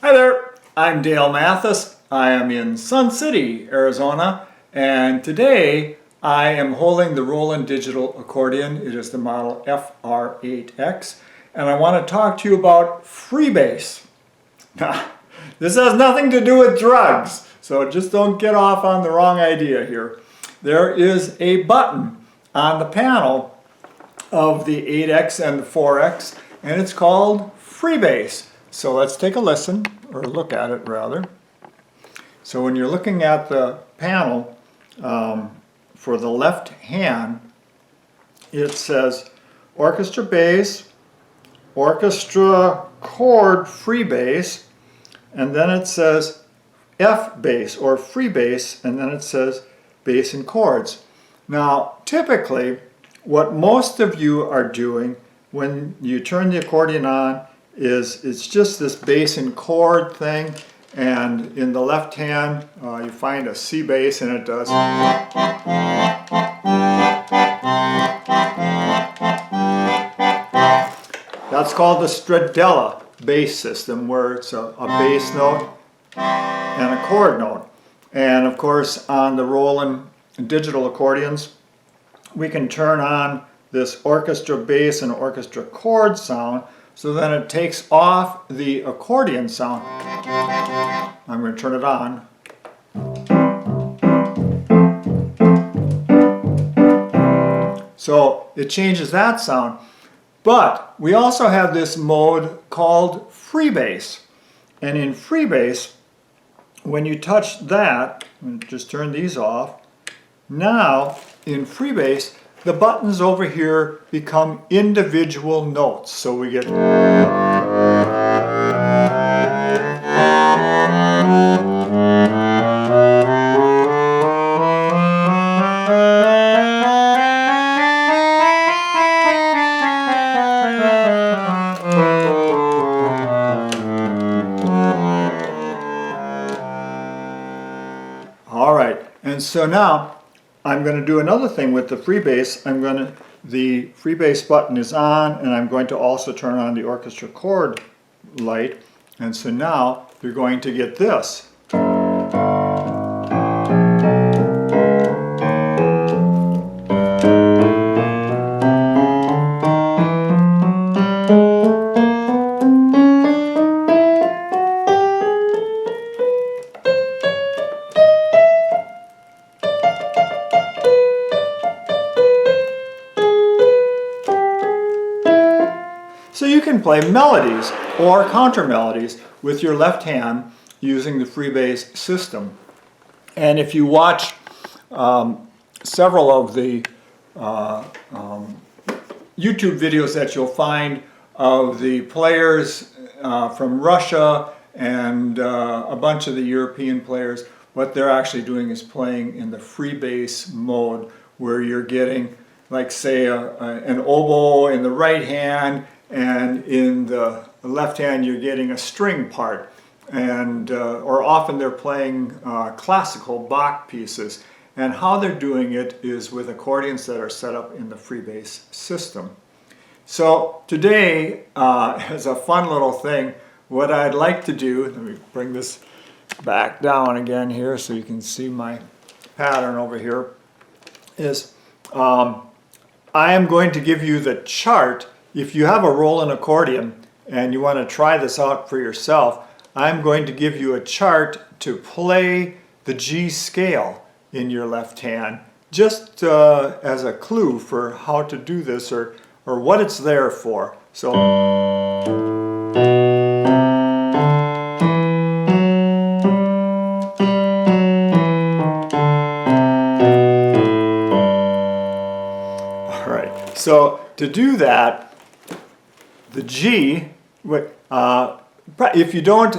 Hi there, I'm Dale Mathis. I am in Sun City, Arizona, and today I am holding the Roland digital accordion. It is the model FR8X, and I want to talk to you about freebase. Now, this has nothing to do with drugs, so just don't get off on the wrong idea here. There is a button on the panel of the 8X and the 4X, and it's called freebase. So let's take a listen, or look at it rather. So when you're looking at the panel for the left hand, it says orchestra bass, orchestra chord freebase, and then it says F bass or freebase, and then it says bass and chords. Now typically what most of you are doing when you turn the accordion on is it's just this bass and chord thing, and in the left hand you find a C bass and it does. That's called the Stradella bass system, where it's a bass note and a chord note. And of course on the Roland digital accordions we can turn on this orchestra bass and orchestra chord sound, so then it takes off the accordion sound. I'm going to turn it on. So it changes that sound. But we also have this mode called freebase. And in freebase, when you touch that, just turn these off, now in freebase, the buttons over here become individual notes. So we get all right, and so now I'm going to do another thing with the freebase. The freebase button is on, and I'm going to also turn on the orchestra chord light. And so now you're going to get this. So you can play melodies or counter melodies with your left hand using the freebase system. And if you watch several of the YouTube videos that you'll find of the players from Russia and a bunch of the European players, what they're actually doing is playing in the freebase mode, where you're getting, like, say, an oboe in the right hand, and in the left hand you're getting a string part, and or often they're playing classical Bach pieces, and how they're doing it is with accordions that are set up in the freebase system. So today, as a fun little thing, what I'd like to do, let me bring this back down again here so you can see my pattern over here, is I am going to give you the chart. If you have a Roland accordion and you want to try this out for yourself, I'm going to give you a chart to play the G scale in your left hand, just as a clue for how to do this, or what it's there for. So all right, so to do that, the G, if you don't,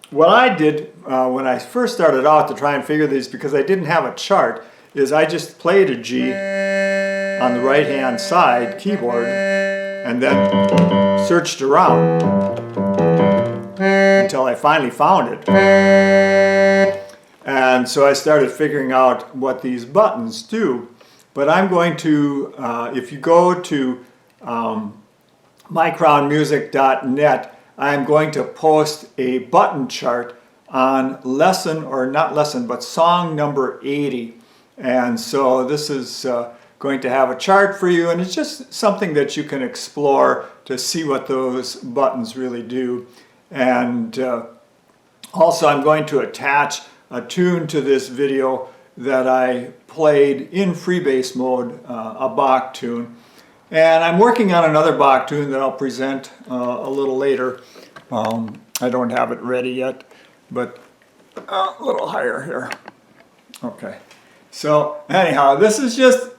what I did when I first started out to try and figure these, because I didn't have a chart, is I just played a G on the right hand side keyboard and then searched around until I finally found it. And so I started figuring out what these buttons do. But I'm going to, if you go to mycrownmusic.net, I'm going to post a button chart on song number 80. And so this is going to have a chart for you, and it's just something that you can explore to see what those buttons really do. And also I'm going to attach a tune to this video that I played in freebass mode, a Bach tune. And I'm working on another Bach tune that I'll present a little later. I don't have it ready yet, but a little higher here. Okay. So anyhow, this is just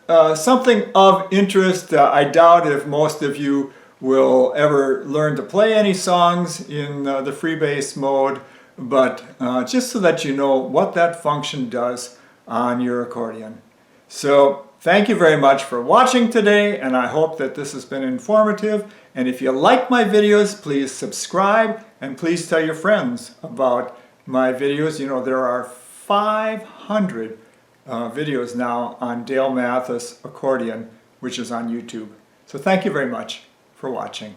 something of interest. I doubt if most of you will ever learn to play any songs in the freebass mode, but just so that you know what that function does on your accordion. So thank you very much for watching today, and I hope that this has been informative. And if you like my videos, please subscribe, and please tell your friends about my videos. You know, there are 500 videos now on Dale Mathis accordion, which is on YouTube. So thank you very much for watching.